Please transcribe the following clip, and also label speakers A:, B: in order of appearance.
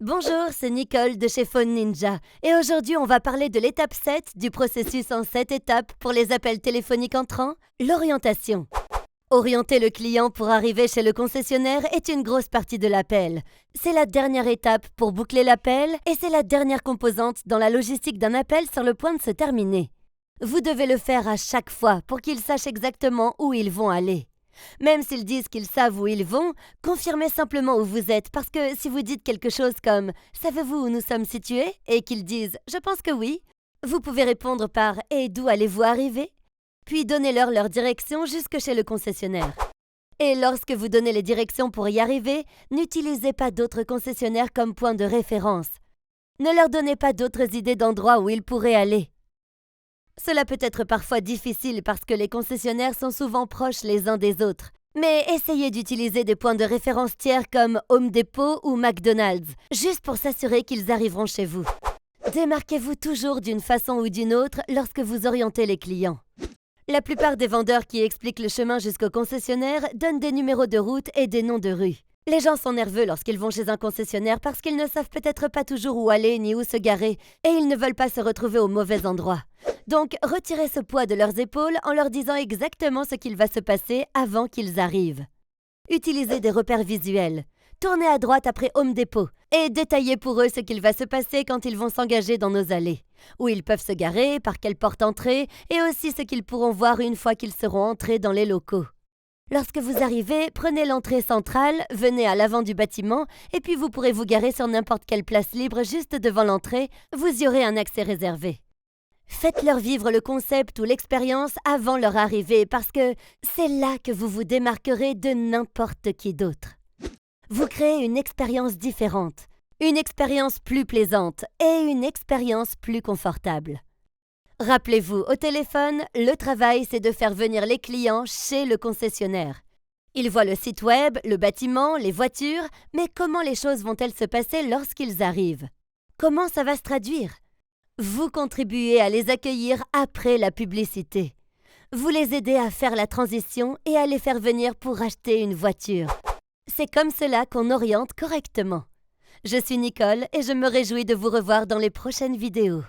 A: Bonjour, c'est Nicole de chez Phone Ninja et aujourd'hui on va parler de l'étape 7 du processus en 7 étapes pour les appels téléphoniques entrants, l'orientation. Orienter le client pour arriver chez le concessionnaire est une grosse partie de l'appel. C'est la dernière étape pour boucler l'appel et c'est la dernière composante dans la logistique d'un appel sur le point de se terminer. Vous devez le faire à chaque fois pour qu'ils sachent exactement où ils vont aller. Même s'ils disent qu'ils savent où ils vont, confirmez simplement où vous êtes parce que si vous dites quelque chose comme « Savez-vous où nous sommes situés ?» et qu'ils disent « Je pense que oui », vous pouvez répondre par « Et d'où allez-vous arriver ?» Puis donnez-leur leur direction jusque chez le concessionnaire. Et lorsque vous donnez les directions pour y arriver, n'utilisez pas d'autres concessionnaires comme point de référence. Ne leur donnez pas d'autres idées d'endroits où ils pourraient aller. Cela peut être parfois difficile parce que les concessionnaires sont souvent proches les uns des autres. Mais essayez d'utiliser des points de référence tiers comme Home Depot ou McDonald's, juste pour s'assurer qu'ils arriveront chez vous. Démarquez-vous toujours d'une façon ou d'une autre lorsque vous orientez les clients. La plupart des vendeurs qui expliquent le chemin jusqu'au concessionnaire donnent des numéros de route et des noms de rues. Les gens sont nerveux lorsqu'ils vont chez un concessionnaire parce qu'ils ne savent peut-être pas toujours où aller ni où se garer et ils ne veulent pas se retrouver au mauvais endroit. Donc, retirez ce poids de leurs épaules en leur disant exactement ce qu'il va se passer avant qu'ils arrivent. Utilisez des repères visuels. Tournez à droite après Home Depot et détaillez pour eux ce qu'il va se passer quand ils vont s'engager dans nos allées. Où ils peuvent se garer, par quelle porte entrer et aussi ce qu'ils pourront voir une fois qu'ils seront entrés dans les locaux. Lorsque vous arrivez, prenez l'entrée centrale, venez à l'avant du bâtiment et puis vous pourrez vous garer sur n'importe quelle place libre juste devant l'entrée, vous y aurez un accès réservé. Faites-leur vivre le concept ou l'expérience avant leur arrivée parce que c'est là que vous vous démarquerez de n'importe qui d'autre. Vous créez une expérience différente, une expérience plus plaisante et une expérience plus confortable. Rappelez-vous, au téléphone, le travail, c'est de faire venir les clients chez le concessionnaire. Ils voient le site web, le bâtiment, les voitures, mais comment les choses vont-elles se passer lorsqu'ils arrivent? Comment ça va se traduire? Vous contribuez à les accueillir après la publicité. Vous les aidez à faire la transition et à les faire venir pour acheter une voiture. C'est comme cela qu'on oriente correctement. Je suis Nicole et je me réjouis de vous revoir dans les prochaines vidéos.